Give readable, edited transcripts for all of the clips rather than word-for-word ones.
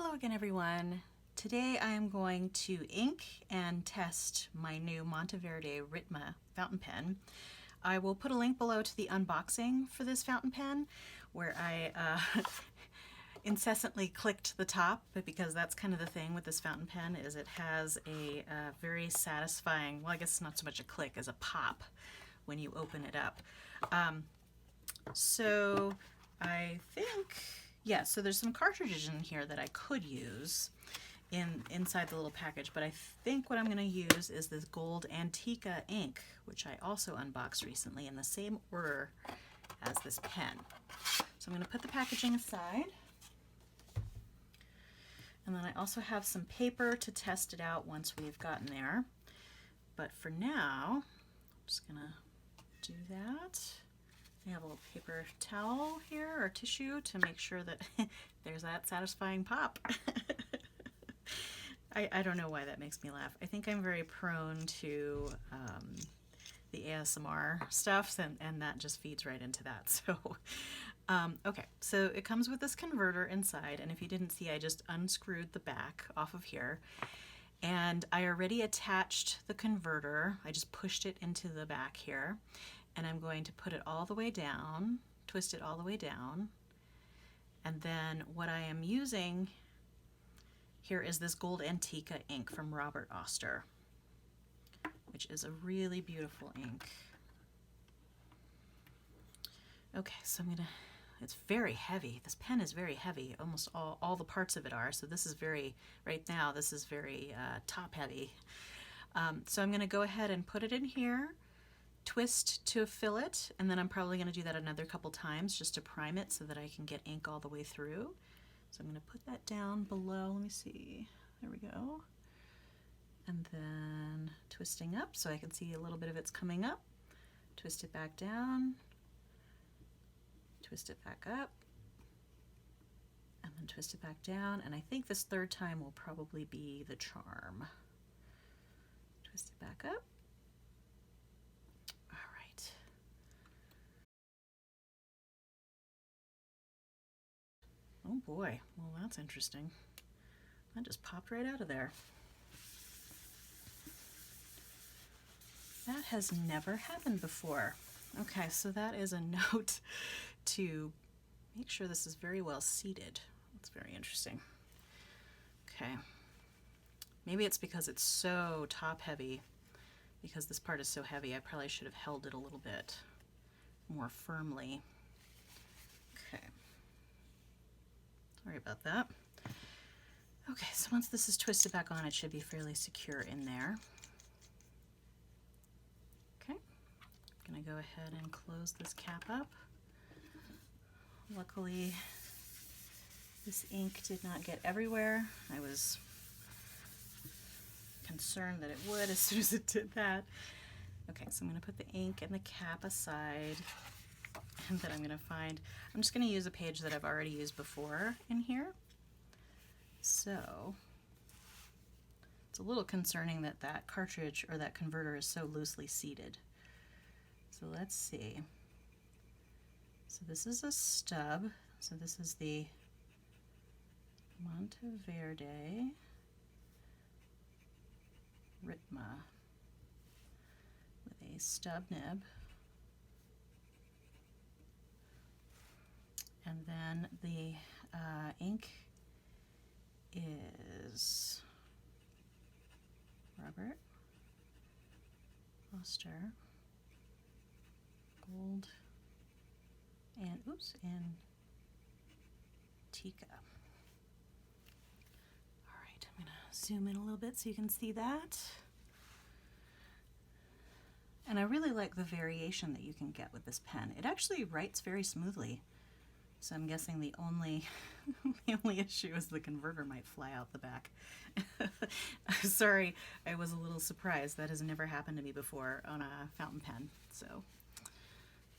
Hello again, everyone. Today I am going to ink and test my new Monteverde Ritma fountain pen. I will put a link below to the unboxing for this fountain pen where I incessantly clicked the top, but because that's kind of the thing with this fountain pen is it has a very satisfying, well, I guess not so much a click as a pop when you open it up. So I think, yeah, so there's some cartridges in here that I could use inside the little package, but I think what I'm going to use is this gold Antica ink, which I also unboxed recently in the same order as this pen. So I'm going to put the packaging aside. And then I also have some paper to test it out once we've gotten there. But for now, I'm just going to do that. I have a little paper towel here, or tissue, to make sure that there's that satisfying pop. I don't know why that makes me laugh. I think I'm very prone to the ASMR stuff, and that just feeds right into that. So, okay, so it comes with this converter inside, and if you didn't see, I just unscrewed the back off of here. And I already attached the converter. I just pushed it into the back here. And I'm going to put it all the way down, twist it all the way down. And then what I am using here is this gold Antica ink from Robert Oster, which is a really beautiful ink. Okay, so it's very heavy. This pen is very heavy. Almost all the parts of it are. So this is very, right now, this is very top heavy. So I'm gonna go ahead and put it in here, twist to fill it, and then I'm probably going to do that another couple times just to prime it so that I can get ink all the way through. So I'm going to put that down below. Let me see. There we go. And then twisting up so I can see a little bit of it's coming up. Twist it back down. Twist it back up. And then twist it back down. And I think this third time will probably be the charm. Twist it back up. Oh boy, well that's interesting. That just popped right out of there. That has never happened before. Okay, so that is a note to make sure this is very well seated. That's very interesting. Okay, maybe it's because it's so top heavy, because this part is so heavy, I probably should have held it a little bit more firmly. Okay. Sorry about that. Okay, so once this is twisted back on, it should be fairly secure in there. Okay, I'm gonna go ahead and close this cap up. Luckily, this ink did not get everywhere. I was concerned that it would as soon as it did that. Okay, so I'm gonna put the ink and the cap aside. And then I'm just going to use a page that I've already used before in here. So it's a little concerning that that cartridge or that converter is so loosely seated. So let's see. So this is a stub. So this is the Monteverde Ritma with a stub nib. And then the ink is Robert Oster gold and Antica. All right, I'm gonna zoom in a little bit so you can see that. And I really like the variation that you can get with this pen. It actually writes very smoothly. So I'm guessing the only issue is the converter might fly out the back. I'm sorry, I was a little surprised. That has never happened to me before on a fountain pen. So,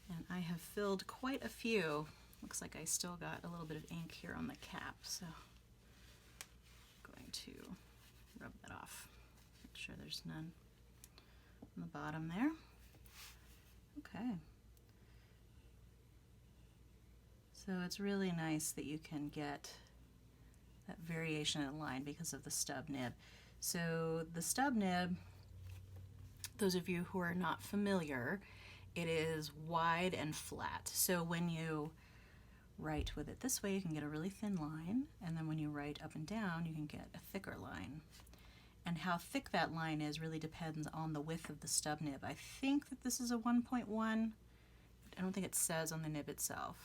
and I have filled quite a few. Looks like I still got a little bit of ink here on the cap, so I'm going to rub that off. Make sure there's none on the bottom there. Okay. So it's really nice that you can get that variation in line because of the stub nib. So the stub nib, those of you who are not familiar, it is wide and flat. So when you write with it this way, you can get a really thin line, and then when you write up and down, you can get a thicker line. And how thick that line is really depends on the width of the stub nib. I think that this is a 1.1. I don't think it says on the nib itself.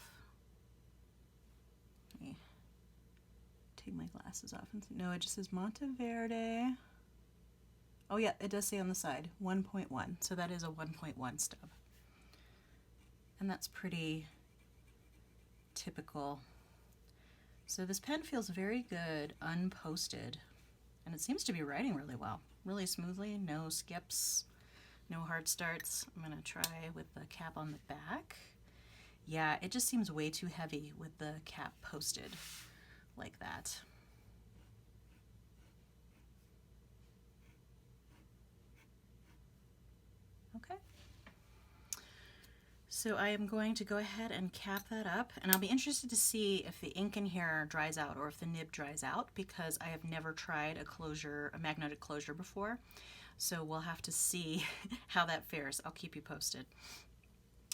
Let me take my glasses off and see. No, it just says Monteverde. Oh yeah, it does say on the side, 1.1. So that is a 1.1 stub. And that's pretty typical. So this pen feels very good unposted, and it seems to be writing really well, really smoothly, no skips, no hard starts. I'm gonna try with the cap on the back. Yeah, it just seems way too heavy with the cap posted like that. Okay. So I am going to go ahead and cap that up, and I'll be interested to see if the ink in here dries out or if the nib dries out, because I have never tried a magnetic closure before. So we'll have to see how that fares. I'll keep you posted.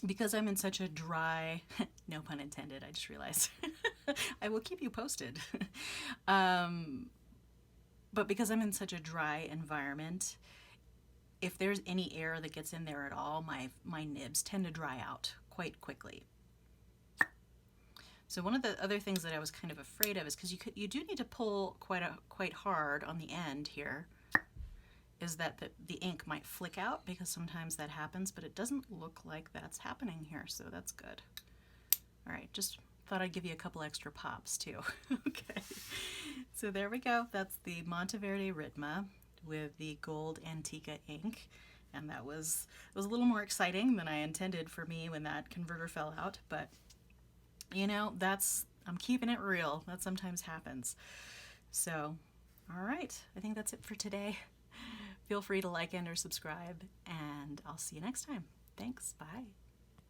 Because I'm in such a dry, no pun intended, I just realized, I will keep you posted. But because I'm in such a dry environment, if there's any air that gets in there at all, my nibs tend to dry out quite quickly. So one of the other things that I was kind of afraid of is because you do need to pull quite hard on the end here, is that the ink might flick out, because sometimes that happens, but it doesn't look like that's happening here, so that's good. All right, just thought I'd give you a couple extra pops too. Okay, so there we go. That's the Monteverde Ritma with the gold Antica ink, and it was a little more exciting than I intended for me when that converter fell out, but you know, I'm keeping it real. That sometimes happens. So, all right, I think that's it for today. Feel free to like and or subscribe, and I'll see you next time. Thanks, bye.